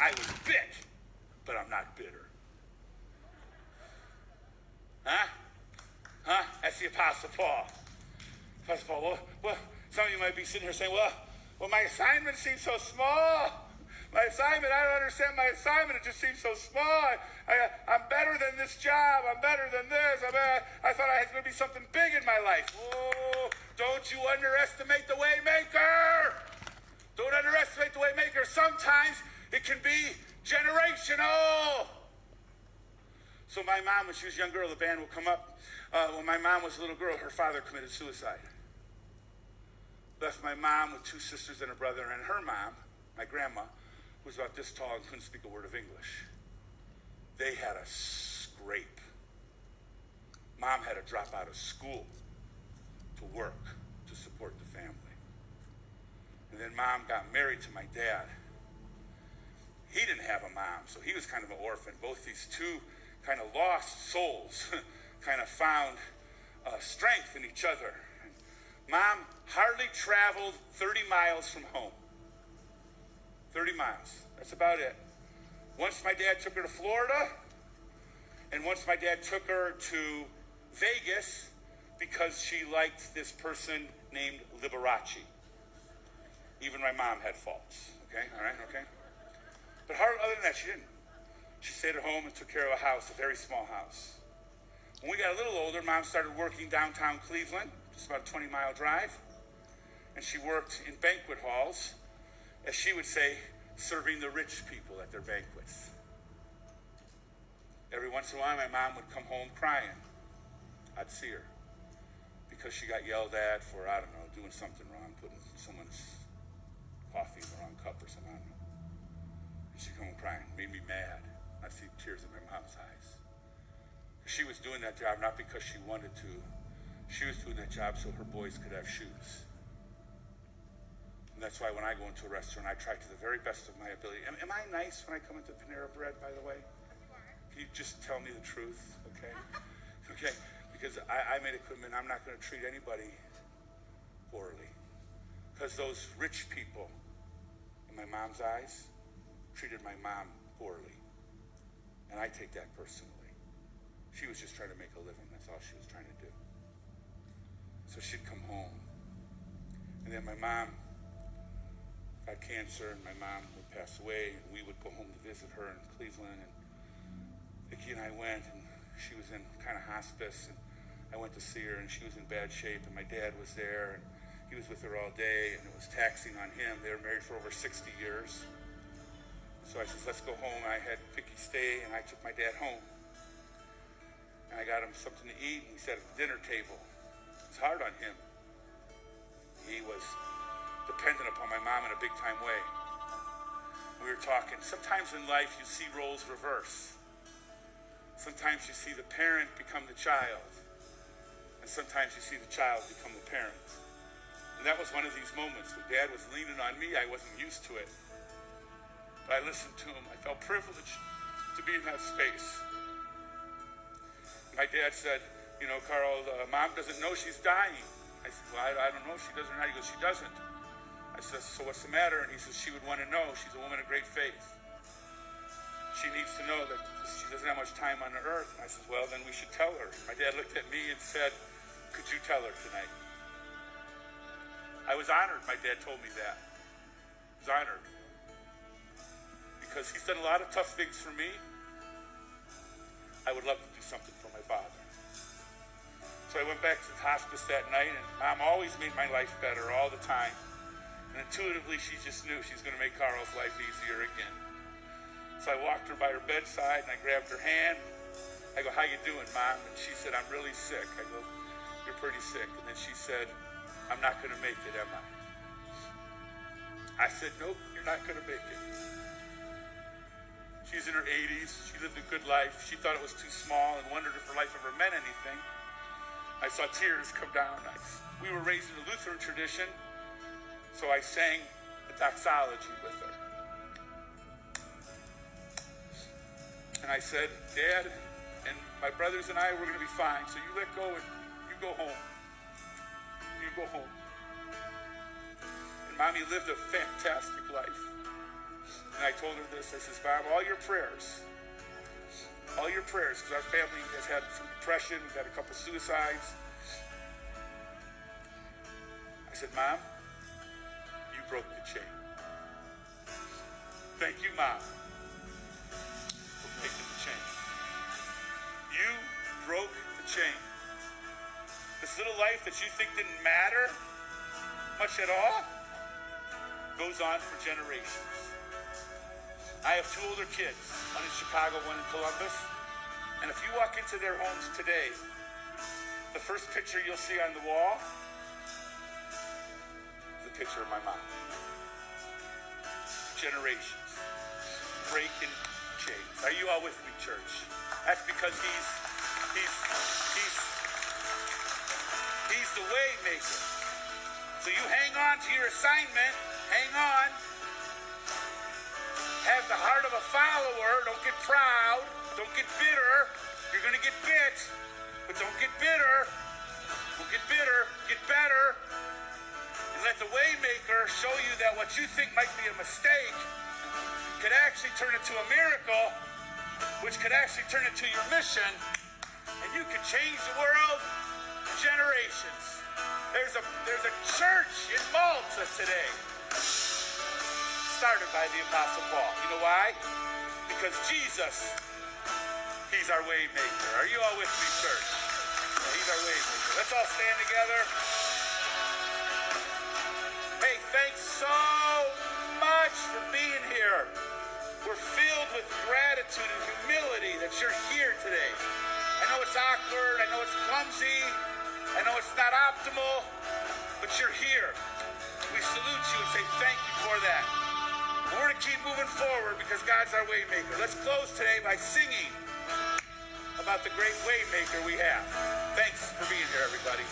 I was bit, but I'm not bitter. Huh? That's the Apostle Paul. Apostle Paul, well, some of you might be sitting here saying, well, my assignment seems so small. My assignment, I don't understand my assignment. It just seems so small. I'm better than this job. I'm better than this. I thought I was going to be something big in my life. Oh, don't you underestimate the way maker. Don't underestimate the way maker. Sometimes it can be generational. So my mom, when she was a young girl, the band will come up. When my mom was a little girl, her father committed suicide. Left my mom with 2 sisters and a brother, and her mom, my grandma, who was about this tall and couldn't speak a word of English. They had a scrape. Mom had to drop out of school to work to support the family. And then Mom got married to my dad. He didn't have a mom, so he was kind of an orphan. Both these 2 kind of lost souls kind of found strength in each other. Mom hardly traveled 30 miles from home. 30 miles. That's about it. Once my dad took her to Florida, and once my dad took her to Vegas because she liked this person named Liberace. Even my mom had faults. Okay? All right? Okay? But other than that, she didn't. She stayed at home and took care of a house, a very small house. When we got a little older, Mom started working downtown Cleveland, just about a 20-mile drive. And she worked in banquet halls, as she would say, serving the rich people at their banquets. Every once in a while, my mom would come home crying. I'd see her because she got yelled at for, I don't know, doing something wrong, putting someone's coffee in the wrong cup or something, I don't know. And she'd come home crying, made me mad. I'd see tears in my mom's eyes. She was doing that job not because she wanted to. She was doing that job so her boys could have shoes. And that's why when I go into a restaurant, I try to the very best of my ability. Am I nice when I come into Panera Bread, by the way? Can you just tell me the truth, okay? Okay, because I made a commitment. I'm not going to treat anybody poorly. Because those rich people, in my mom's eyes, treated my mom poorly. And I take that personally. She was just trying to make a living. That's all she was trying to do. So she'd come home. And then my mom got cancer, and my mom would pass away, and we would go home to visit her in Cleveland, and Vicki and I went, and she was in kind of hospice, and I went to see her, and she was in bad shape, and my dad was there, and he was with her all day, and it was taxing on him. They were married for over 60 years. So I said, let's go home. I had Vicki stay, and I took my dad home. And I got him something to eat, and he sat at the dinner table. It was hard on him. He was dependent upon my mom in a big-time way. We were talking. Sometimes in life you see roles reverse. Sometimes you see the parent become the child. And sometimes you see the child become the parent. And that was one of these moments when Dad was leaning on me. I wasn't used to it. But I listened to him. I felt privileged to be in that space. My dad said, you know, Carl, Mom doesn't know she's dying. I said, well, I don't know if she does or not. He goes, she doesn't. I said, so what's the matter? And he says, she would want to know. She's a woman of great faith. She needs to know that she doesn't have much time on the earth. And I said, well, then we should tell her. My dad looked at me and said, could you tell her tonight? I was honored my dad told me that. I was honored. Because he's done a lot of tough things for me. I would love to do something for my father. So I went back to the hospice that night, and Mom always made my life better all the time. And intuitively, she just knew she was going to make Carl's life easier again. So I walked her by her bedside, and I grabbed her hand. I go, how you doing, Mom? And she said, I'm really sick. I go, you're pretty sick. And then she said, I'm not going to make it, am I? I said, nope, you're not going to make it. She's in her 80s. She lived a good life. She thought it was too small and wondered if her life ever meant anything. I saw tears come down. We were raised in the Lutheran tradition, so I sang the doxology with her. And I said, Dad and my brothers and I, we're going to be fine. So you let go and you go home. You go home. And Mommy lived a fantastic life. And I told her this. I says, Mom, all your prayers, because our family has had some depression. We've had a couple suicides. I said, Mom, you broke the chain. Thank you, Mom, for breaking the chain. You broke the chain. This little life that you think didn't matter much at all goes on for generations. I have 2 older kids, one in Chicago, one in Columbus. And if you walk into their homes today, the first picture you'll see on the wall is a picture of my mom. Generations, breaking chains. Are you all with me, church? That's because he's the way maker. So you hang on to your assignment. Hang on. Have the heart of a follower. Don't get proud. Don't get bitter. You're going to get bit, but don't get bitter. Don't get bitter. Get better. And let the waymaker show you that what you think might be a mistake could actually turn into a miracle, which could actually turn into your mission, and you could change the world for generations. There's a church in Malta today, started by the Apostle Paul. You know why? Because Jesus, he's our way maker. Are you all with me, church? He's our way maker. Let's all stand together. Hey, thanks so much for being here. We're filled with gratitude and humility that you're here today. I know it's awkward. I know it's clumsy. I know it's not optimal, but you're here. We salute you and say thank you for that. And we're going to keep moving forward because God's our way maker. Let's close today by singing about the great way maker we have. Thanks for being here, everybody.